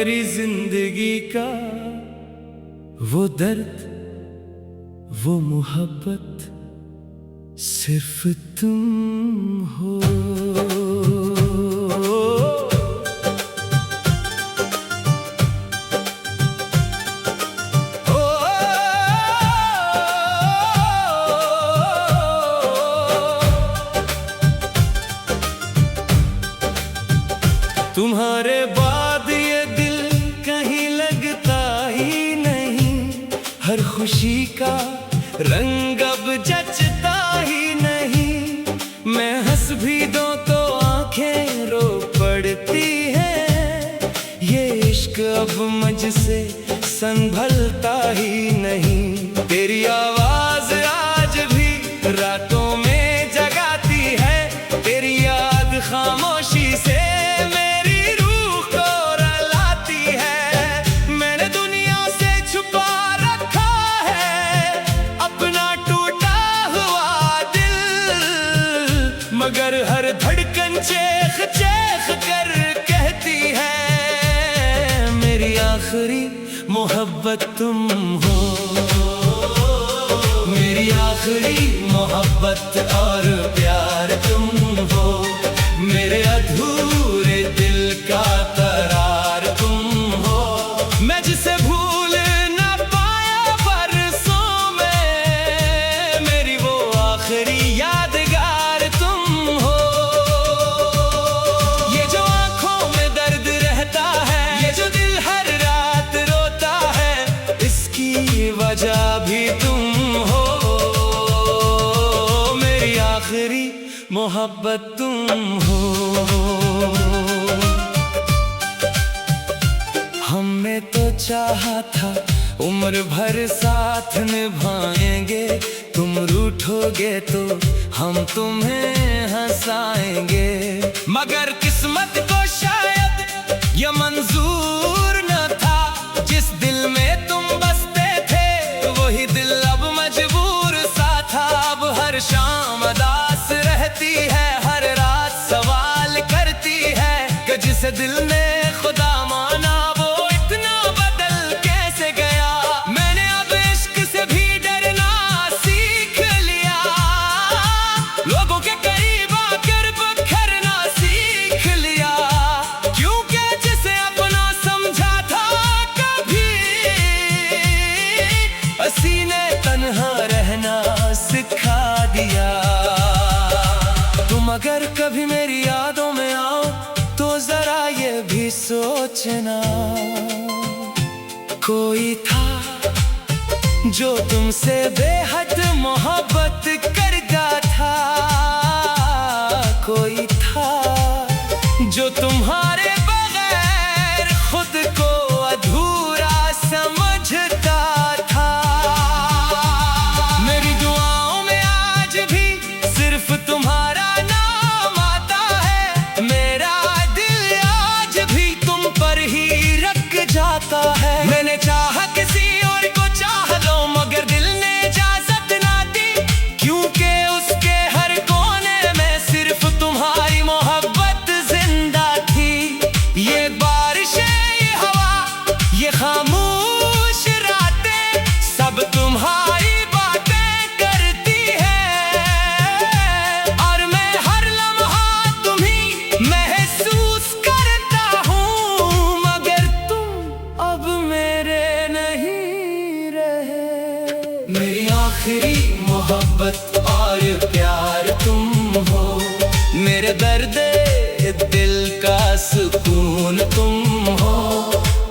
मेरी जिंदगी का वो दर्द, वो मोहब्बत सिर्फ तुम हो। तुम्हारे बाद ये दिल कहीं लगता ही नहीं, हर खुशी का रंग अब जचता ही नहीं। मैं हंस भी दूं तो आंखें रो पड़ती हैं, ये इश्क अब मुझसे संभलता ही नहीं। तेरी आवाज आज भी रातों में जगाती है, तेरी याद खामोशी से मगर हर धड़कन चेख चेख कर कहती है मेरी आखिरी मोहब्बत तुम हो। मेरी आखिरी मोहब्बत और प्यार तुम हो, मेरे अधूरे दिल का करार तुम हो। मैं जिसे भूल ना पाया बरसों में, मेरी वो आखिरी यादगार वजह भी तुम हो। मेरी आखिरी मोहब्बत तुम हो। हमने तो चाहा था उम्र भर साथ निभाएंगे, तुम रूठोगे तो हम तुम्हें हंसाएंगे। मगर किस्मत को शायद ये मंजूर न था, जिस दिल में तुम वही दिल अब मजबूर सा था। अब हर शाम अदास रहती है, हर रात सवाल करती है कि जिसे दिल ने खुदा माना वो इतना बदल कैसे गया। मैंने अब इश्क से भी डरना सीख लिया, लोगों के करीब आकर बखरना सीख लिया। क्योंकि जिसे अपना समझा था कभी सीने तन्हा रहना सिखा दिया। तुम अगर कभी मेरी यादों में आओ तो जरा ये भी सोचना, कोई था जो तुमसे बेहद मोहब्बत करता था। कोई था जो तुम्हारे बगैर खुद को अधूरा समझता था। तुम्हारा नाम आता है, मेरा दिल आज भी तुम पर ही रख जाता है। मैंने चाहा किसी और को चाह लो, मगर दिल ने इजाजत ना दी, क्योंकि उसके हर कोने में सिर्फ तुम्हारी मोहब्बत जिंदा थी। ये बारिशें, ये हवा, ये खामोश रातें सब तुम्हारी आखिरी मोहब्बत और प्यार तुम हो। मेरे दर्द दिल का सुकून तुम हो।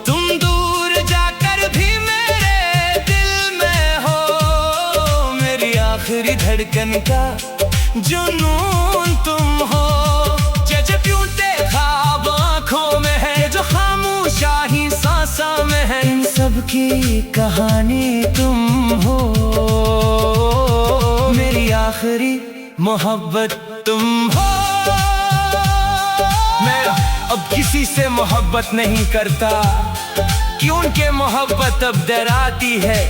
तुम दूर जाकर भी मेरे दिल में हो, मेरी आखिरी धड़कन का जुनून तुम हो। जजब्यूते ख्वाब आँखों में है, जो खामोशाही सांसों में है, इन सब की कहानी तुम हो। मेरी आखिरी मोहब्बत तुम हो। मैं अब किसी से मोहब्बत नहीं करता, क्योंकि मोहब्बत अब डराती है।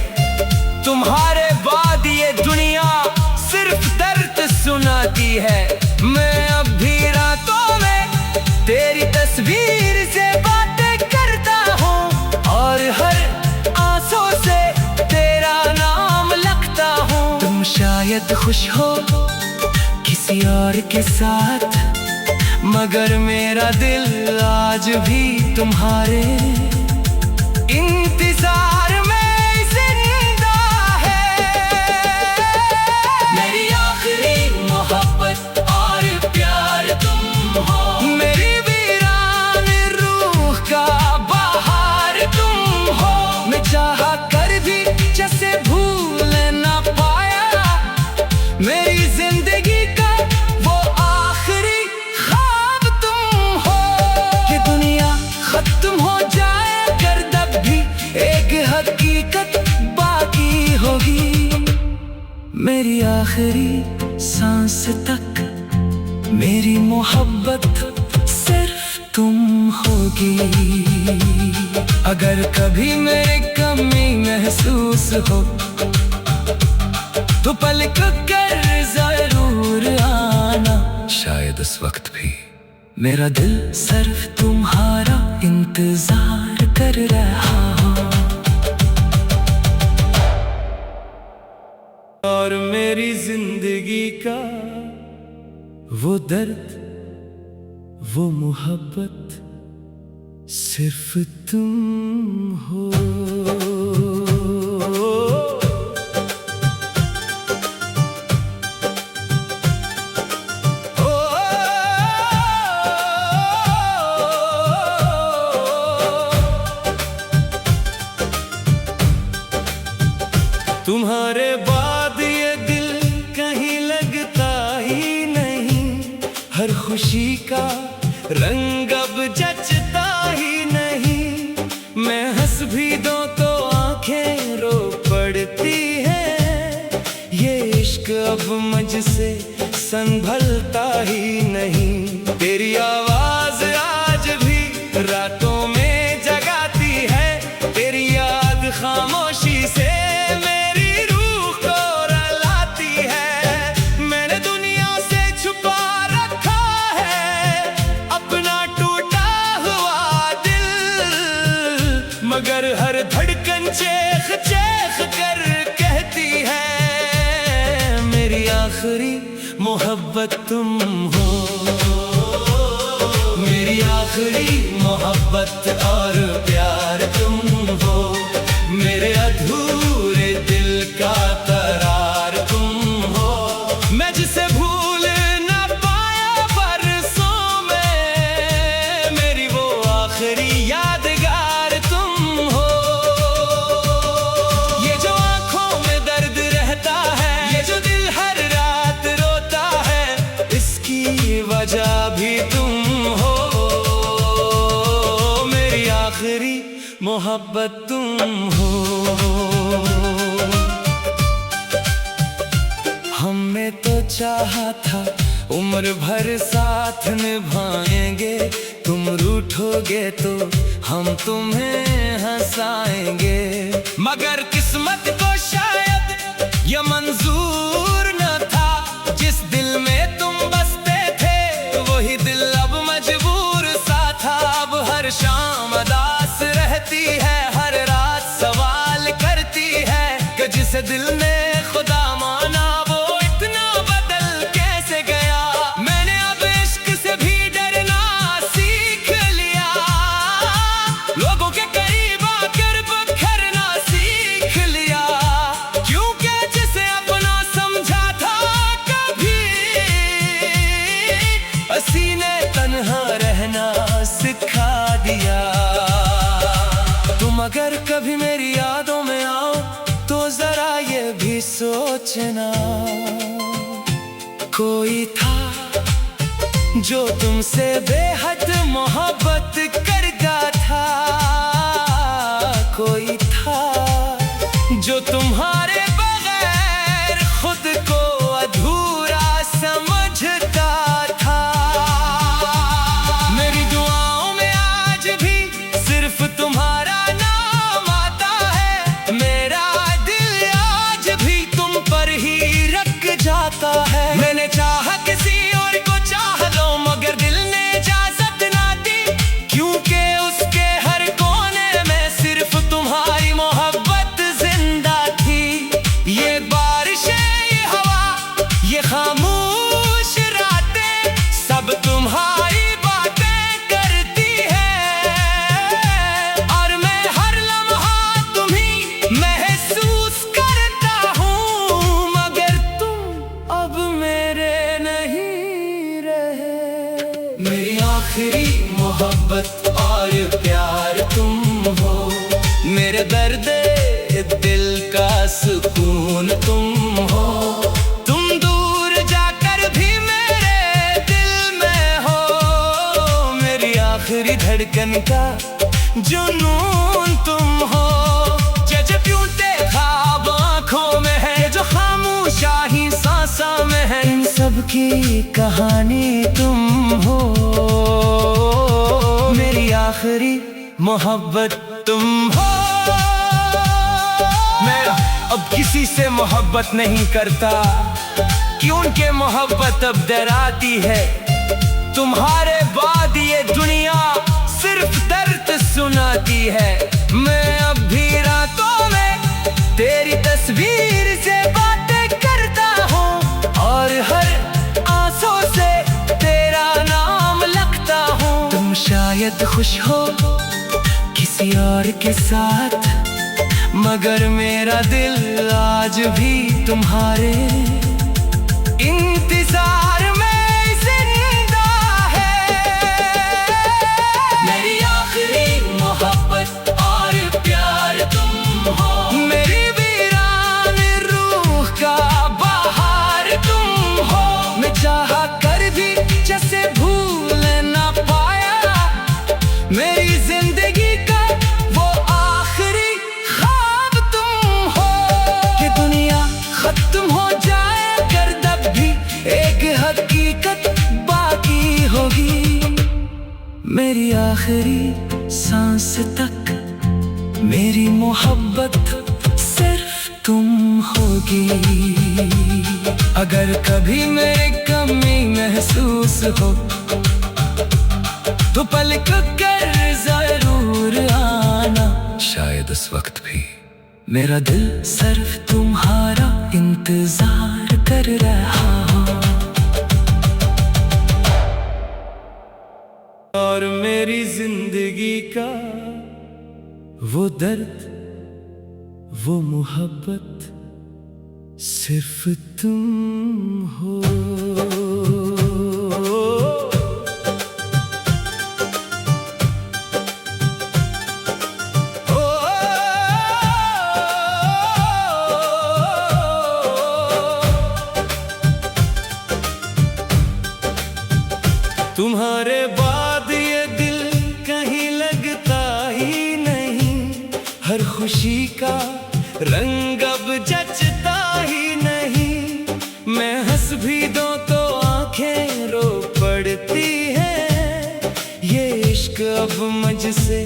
तुम्हारे बाद ये दुनिया सिर्फ दर्द सुनाती है। मैं अब भी रातों में तेरी तस्वीर से बातें करता वक्त खुश हो किसी और के साथ, मगर मेरा दिल आज भी तुम्हारे इंतजार में जिंदा है। मेरी आखिरी मोहब्बत और प्यार तुम हो, मेरी वीरान रूह का बहार तुम हो। मैं चाहा कर भी जैसे भूल ना पाया, मेरी जिंदगी का वो आखिरी ख्वाब तुम हो। ये दुनिया खत्म हो जाए कर तब भी एक हकीकत बाकी होगी। मेरी आखिरी सांस तक मेरी मोहब्बत सिर्फ तुम होगी। अगर कभी मेरी कमी महसूस हो तो पलक कर जरूर आना। शायद उस वक्त भी मेरा दिल सिर्फ तुम्हारा इंतजार कर रहा हो। और मेरी जिंदगी का वो दर्द, वो मोहब्बत सिर्फ तुम हो। तुम्हारे बाद ये दिल कहीं लगता ही नहीं, हर खुशी का रंग अब जचता ही नहीं। मैं हंस भी दूं तो आंखें रो पड़ती हैं, ये इश्क अब मुझसे संभलता ही नहीं। तेरी आवाज आज भी रातों में जगाती है, तेरी याद खामोशी से मगर हर धड़कन चेख चेख कर कहती है मेरी आखिरी मोहब्बत तुम हो। मेरी आखिरी मोहब्बत और प्यार तुम हो, मेरे अधूरे दिल का करार तुम हो। मैं जिसे भूल ना पाया बरसों में, मेरी वो आखिरी यादगार तुम हो। ये जो आंखों में दर्द रहता है, ये जो दिल हर रात रोता है, इसकी वजह भी तुम हो। मेरी आखिरी मोहब्बत तुम हो। हमने तो चाहा था उम्र भर साथ निभाएंगे, तुम रूठोगे तो हम तुम्हें हंसाएंगे। मगर किस्मत को शायद ये मंजूर न था, जिस दिल में तुम बसते थे वही दिल अब मजबूर सा था। अब हर शाम अदास रहती है, हर रात सवाल करती है कि जिसे दिल ने खुदा माना वो इतना बदल कैसे गया। मैंने अब इश्क से भी डरना सीख लिया, लोगों के करीब आकर बखरना सीख लिया। क्योंकि जिसे अपना समझा था कभी, हंसी ने तन्हा रहना सिखा दिया। तुम अगर कभी मेरी यादों में आओ तो जरा ये भी सोचना, कोई था जो तुमसे बेहद मोहब्बत करता था। कोई था जो तुम्हारे बगैर खुद को अधूरा समझता था। मेरी दुआओं में आज भी सिर्फ तुम्हारा नाम आता है, मेरा दिल आज भी तुम पर ही रख जाता है। मैंने चाहा किसी और को चाह लो, मगर दिल ने इजाजत ना दी, क्योंकि उसके हर कोने में सिर्फ तुम्हारी मोहब्बत जिंदा थी। मेरे दर्द दिल का सुकून तुम हो। तुम दूर जाकर भी मेरे दिल में हो, मेरी आखिरी धड़कन का जुनून तुम हो। जजब्यूते ख्वाब आँखों में है, जो खामोशाही सांसों में है, इन सब की कहानी तुम हो। मेरी आखिरी मोहब्बत तुम हो। मैं अब किसी से मोहब्बत नहीं करता, क्योंकि मोहब्बत अब डराती है। तुम्हारे बाद ये दुनिया सिर्फ दर्द सुनाती है। मैं अब भी रातों में तेरी तस्वीर से बातें करता हूँ, और हर आंसू से तेरा नाम लिखता हूँ। तुम शायद खुश हो किसी और के साथ, मगर मेरा दिल आज भी तुम्हारे इंतजार में जिंदा है। मेरी आखिरी मोहब्बत और प्यार तुम हो, मेरी वीरान रूह का बहार तुम हो। मैं चाहा कर भी जैसे भूल ना पाया, मेरी जिंदगी का वो आखिरी ख्वाब तुम हो। कि दुनिया खत्म हो जाए कर, तब भी एक हकीकत बाकी होगी। मेरी आखिरी सांस तक मेरी मोहब्बत सिर्फ तुम होगी। अगर कभी मेरी कमी महसूस हो तो पलक कर जरूर आना। शायद उस वक्त भी मेरा दिल सिर्फ तुम्हारा इंतजार कर रहा हो। और मेरी जिंदगी का वो दर्द, वो मोहब्बत सिर्फ तुम हो। तुम्हारे बाद ये दिल कहीं लगता ही नहीं, हर खुशी का रंग अब जचता ही नहीं। मैं हंस भी दूं तो आंखें रो पड़ती हैं, ये इश्क अब मुझसे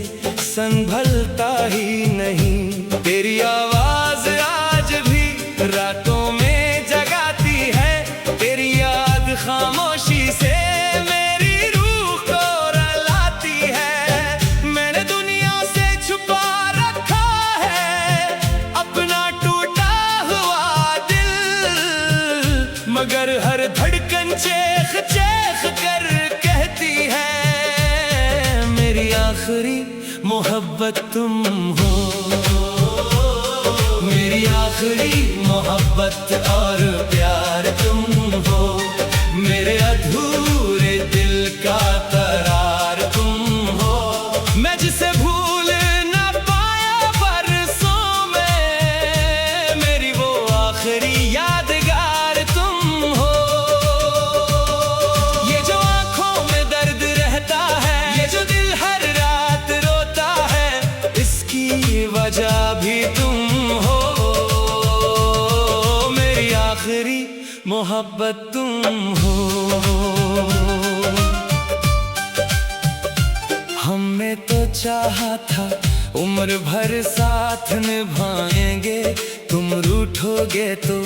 संभलता ही नहीं। तेरी आवाज आज भी रातों में जगाती है, तेरी याद खामोशी से मगर हर धड़कन चेख चेख कर कहती है, मेरी आखिरी मोहब्बत तुम हो। मेरी आखिरी मोहब्बत और प्यार तुम हो, मेरे अधूरे दिल का करार तुम हो। मैं जिसे भूल ना पाया बरसों में, मेरी वो आखिरी यादगार तुम हो। ये जो आंखों में दर्द रहता है, ये जो दिल हर रात रोता है, इसकी वजह भी तुम हो। मेरी आखिरी मोहब्बत तुम हो। हमने तो चाहा था उम्र भर साथ निभाएंगे, तुम रूठोगे तो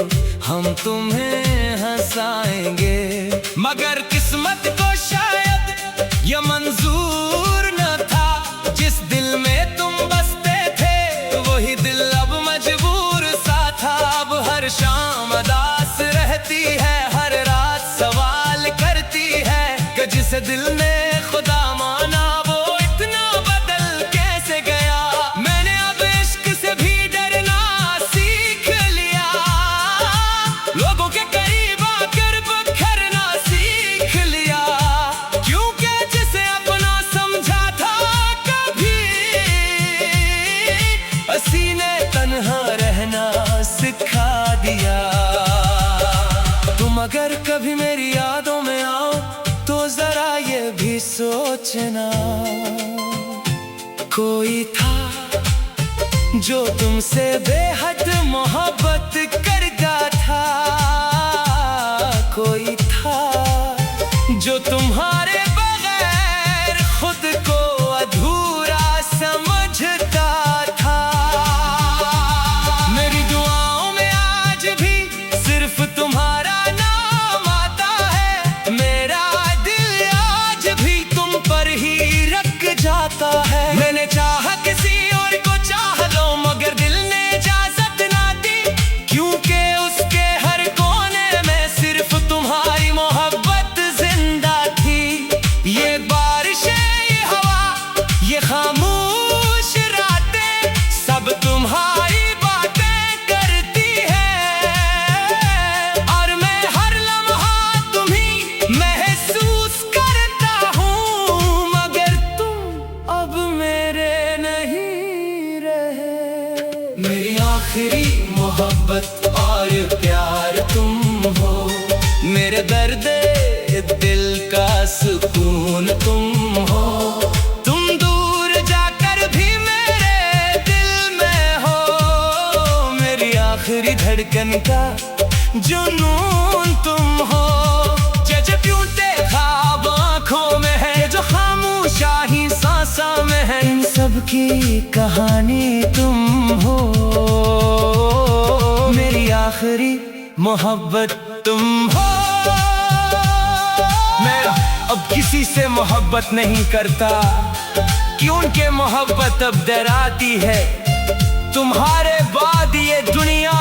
हम तुम्हें हंसाएंगे। मगर किस्मत को शायद ये मंजूर न था, जिस दिल में तुम बसते थे वही दिल अब मजबूर सा था। अब हर शाम अदास रहती है, हर रात सवाल करती है कि जिस दिल ने खुदा माना वो इतना बदल कैसे गया। मैंने अब इश्क से भी डरना सीख लिया, लोगों के करीब आकर बखरना सीख लिया, क्योंकि जिसे अपना समझा अगर कभी मेरी यादों में आओ तो जरा ये भी सोचना, कोई था जो तुमसे बेहद मोहब्बत करता था, कोई था जो तुम्हारे बगैर खुद को अधूरा समझता था। मेरी दुआओं में आज भी सिर्फ तुम्हारा नाम आता है, मेरा दिल आज भी तुम पर ही रख जाता है। मैंने चाहा किसी और को चाह लो मगर दिल ने इजाजत ना दी, क्योंकि उसके हर कोने में सिर्फ तुम्हारी मोहब्बत जिंदा थी। ये बारिशें, ये हवा, ये खामोश रातें सब तुम्हारी बातें करती है, और मैं हर लम्हा तुम्हीं महसूस करता हूँ, मगर तुम अब मेरे नहीं रहे। मेरी आखिरी मोहब्बत और प्यार तुम हो, मेरे दर्द दिल का सुकून तुम हो, तुम दूर जाकर भी मेरे दिल में हो, मेरी आखिरी धड़कन का जुनून तुम हो। जजब्यूते ख्वाब आँखों में है, जो खामोशाही सांसा में है, इन सब की कहानी तुम हो, मेरी आखिरी मोहब्बत तुम हो। मैं अब किसी से मोहब्बत नहीं करता, क्योंकि मोहब्बत अब डराती है। तुम्हारे बाद ये दुनिया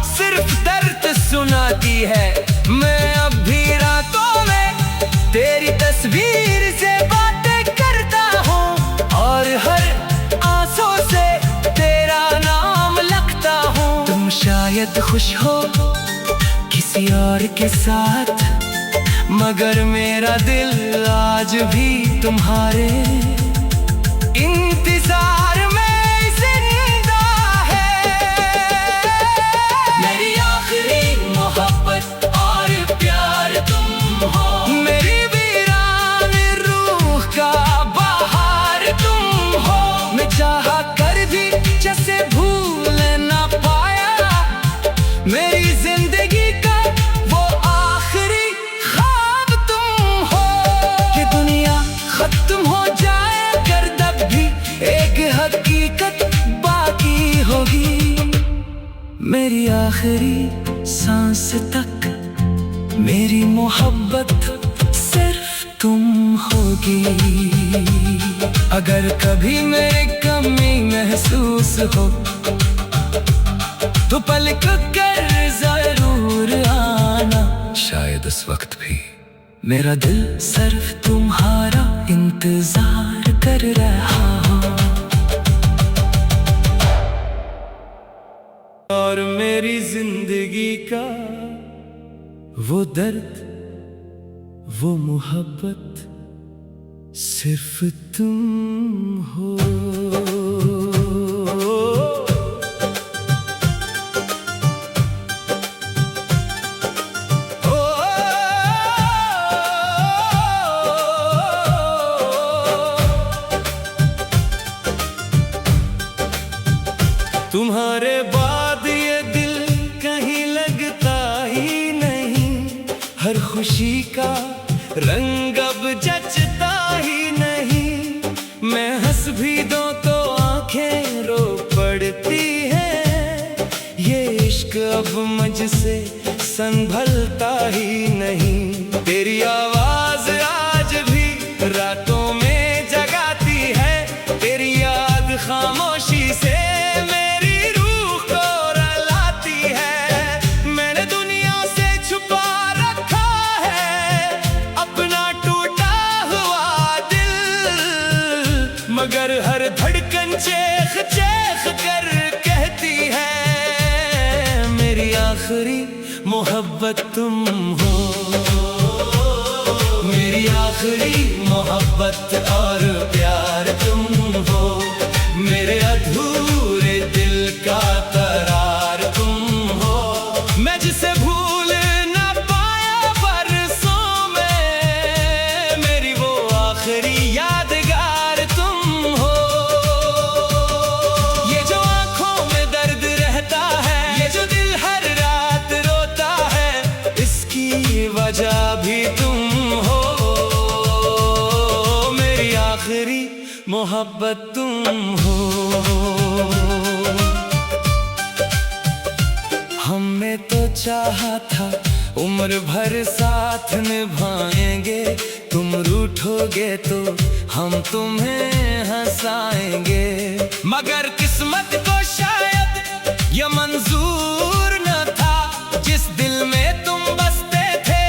सिर्फ दर्द सुनाती है। मैं अब भी रातों में तेरी तस्वीर से बातें करता हूँ, और हर आंसू से तेरा नाम लिखता हूँ। तुम शायद खुश हो किसी और के साथ, मगर मेरा दिल आज भी तुम्हारे इंतजार में जिंदा है। मेरी आखिरी मोहब्बत और प्यार तुम हो, मेरी वीरान रूह का बहार तुम हो। मैं चाहा कर भी जैसे भूल ना पाया, मेरी जिंदगी का वो आखिरी ख्वाब तुम हो। ये दुनिया खत्म हो जाए कर तब भी एक हकीकत बाकी होगी, मेरी आखिरी सांस तक मेरी मोहब्बत सिर्फ तुम होगी। अगर कभी मेरी कमी महसूस हो तो पलक कर जरूर आना, शायद उस वक्त भी मेरा दिल सिर्फ तुम्हारा इंतजार कर रहा हो। और मेरी जिंदगी का वो दर्द, वो मोहब्बत सिर्फ तुम हो। तुम्हारे बाद ये दिल कहीं लगता ही नहीं, हर खुशी का रंग अब जचता ही नहीं। मैं हंस भी दूं तो आंखें रो पड़ती हैं, ये इश्क अब मुझसे संभलता ही नहीं। तेरी आवाज आज भी रातों में जगाती है, तेरी याद खामोशी से मगर हर धड़कन चेख चेख कर कहती है, मेरी आखिरी मोहब्बत तुम हो। मेरी आखिरी मोहब्बत और प्यार तुम हो, मेरे अधूरे दिल का करार तुम हो। मैं जिसे भूल ना पाया मोहब्बत तुम हो। हमने तो चाहा था उम्र भर साथ निभाएंगे, तुम रूठोगे तो हम तुम्हें हंसाएंगे। मगर किस्मत को शायद ये मंजूर न था, जिस दिल में तुम बसते थे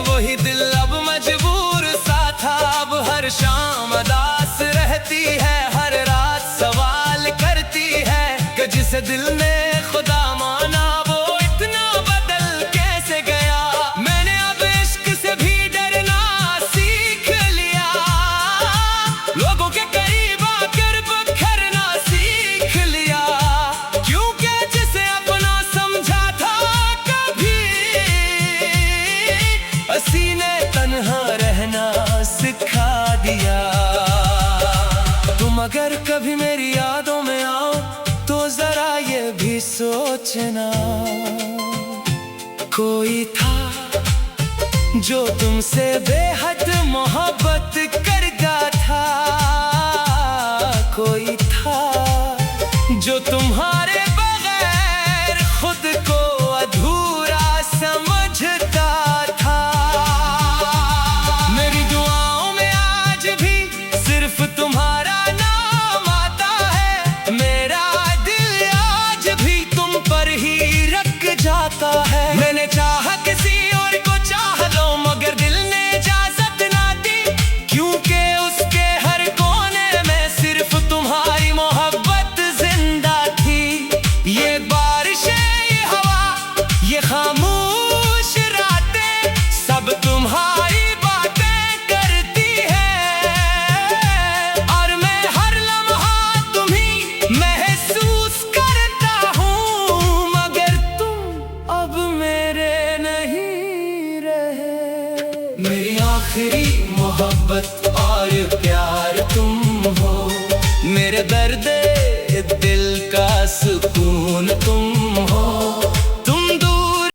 वही दिल अब मजबूर सा था। अब हर शाम अदास रहती है, हर रात सवाल करती है कि जिसे दिल ने खुदा माना वो इतना बदल कैसे गया। मैंने अब इश्क से भी डरना सीख लिया, लोगों के करीब आकर बखरना सीख लिया, क्योंकि जिसे अपना समझा था कभी हंसी ने तन्हा रहना सिखा दिया। तुम अगर कभी मेरी यादों में आओ तो जरा ये भी सोचना, कोई था जो तुमसे बेहद मोहब्बत करता था, कोई था जो तुम्हारे बगैर खुद को अधूरा समझता था। मेरी दुआओं में आज भी सिर्फ तुम्हारा नाम आता है, मेरा दिल आज भी तुम पर ही रख जाता है। मैंने चाहा किसी और को चाह लो मगर दिल ने इजाजत ना दी, क्योंकि उसके हर कोने में सिर्फ तुम्हारी मोहब्बत जिंदा थी। ये बारिशें, ये हवा, ये खामोश रातें सब तुम्हारी बातें करती है, और मैं हर लम्हा तुम्हीं महसूस करता हूँ। मगर तुम अब मेरे नहीं रहे, मेरी आखिरी मोहब्बत और प्यार तुम हो। मेरे दर्द